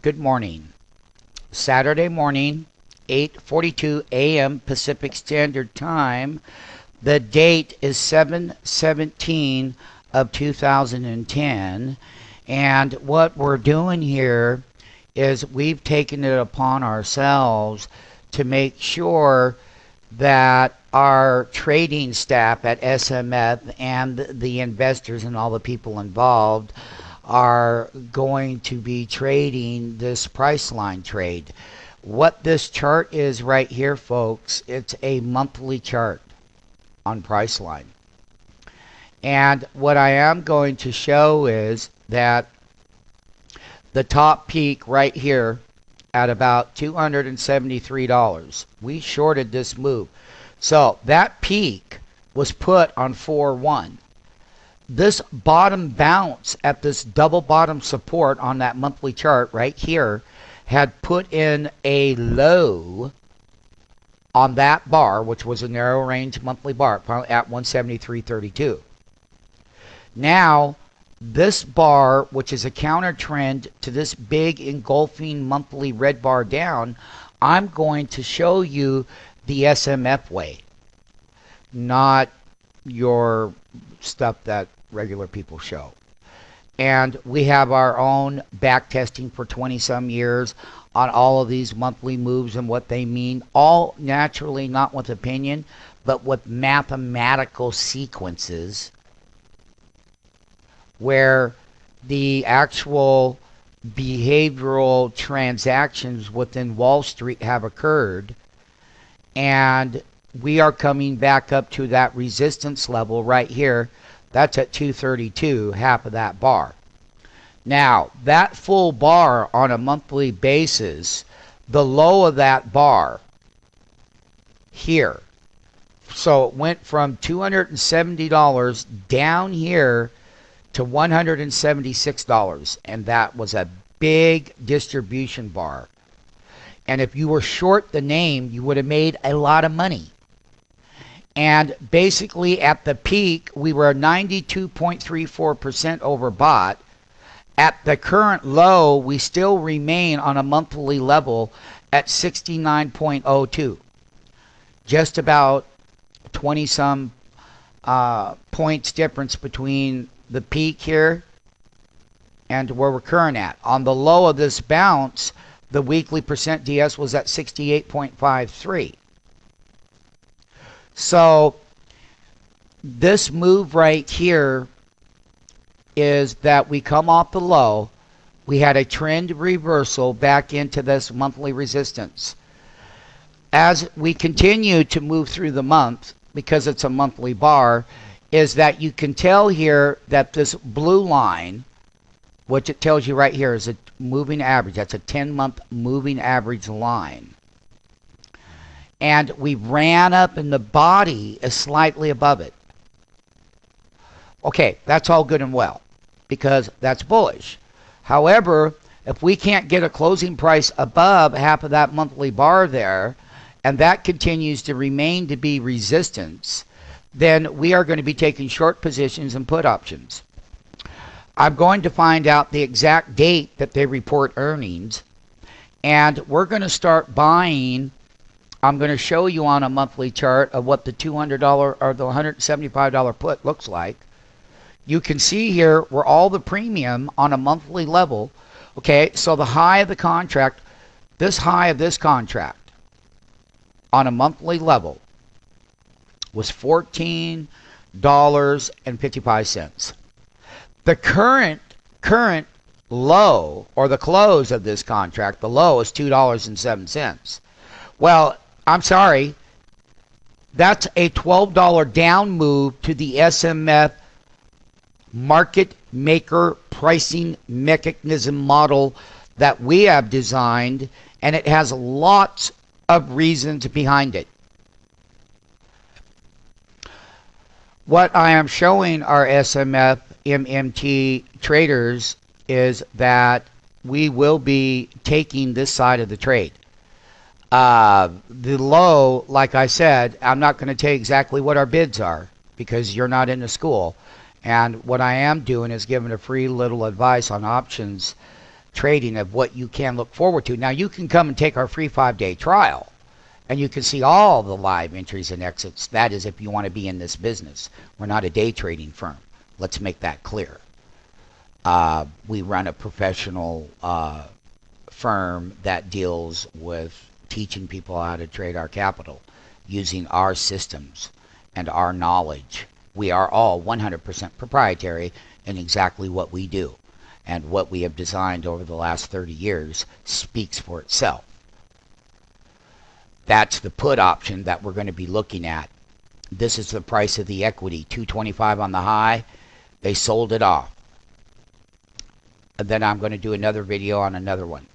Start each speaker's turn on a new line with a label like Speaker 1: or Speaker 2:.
Speaker 1: Good morning. Saturday morning, 8:42 a.m. Pacific Standard Time. The date is 7/17 of 2010. And what we're doing here is we've taken it upon ourselves to make sure that our trading staff at SMF and the investors and all the people involved are going to be trading this price line trade. What this chart is right here, folks, it's a monthly chart on price line. And what I am going to show is that the top peak right here at about $273, we shorted this move. So that peak was put on 4-1. This bottom bounce at this double bottom support on that monthly chart right here had put in a low on that bar, which was a narrow range monthly bar at 173.32. Now, this bar, which is a counter trend to this big engulfing monthly red bar down, I'm going to show you the SMF way, not your stuff that regular people show. And we have our own back testing for 20 some years on all of these monthly moves and what they mean, all naturally not with opinion but with mathematical sequences where the actual behavioral transactions within Wall Street have occurred, and we are coming back up to that resistance level right here. That's at 232, half of that bar. Now, that full bar on a monthly basis, the low of that bar here. So it went from $270 down here to $176, and that was a big distribution bar. And if you were short the name, you would have made a lot of money. And basically at the peak, we were 92.34% overbought. At the current low, we still remain on a monthly level at 69.02. Just about 20 some points difference between the peak here and where we're current at. On the low of this bounce, the weekly percent DS was at 68.53. So this move right here is that we come off the low. We had a trend reversal back into this monthly resistance. As we continue to move through the month, because it's a monthly bar, is that you can tell here that this blue line, which it tells you right here is a moving average. That's a 10-month moving average line. And we ran up and the body is slightly above it. Okay, that's all good and well because that's bullish. However, if we can't get a closing price above half of that monthly bar there, and that continues to remain to be resistance, then we are going to be taking short positions and put options. I'm going to find out the exact date that they report earnings, and we're going to start buying. I'm going to show you on a monthly chart of what the $200 or the $175 put looks like. You can see here where all the premium on a monthly level. Okay, so the high of the contract, this high of this contract on a monthly level was $14.55. The current low, or the close of this contract, the low is $2.07. Well, I'm sorry, that's a $12 down move to the SMF market maker pricing mechanism model that we have designed, and it has lots of reasons behind it. What I am showing our SMF MMT traders is that we will be taking this side of the trade. The low, like I said, I'm not going to tell you exactly what our bids are because you're not in the school. And what I am doing is giving a free little advice on options trading of what you can look forward to. Now, you can come and take our free 5-day trial, and you can see all the live entries and exits. That is if you want to be in this business. We're not a day trading firm. Let's make that clear. We run a professional firm that deals with teaching people how to trade our capital using our systems and our knowledge. We are all 100% proprietary in exactly what we do. And what we have designed over the last 30 years speaks for itself. That's the put option that we're going to be looking at. This is the price of the equity, 225 on the high. They sold it off. And then I'm going to do another video on another one.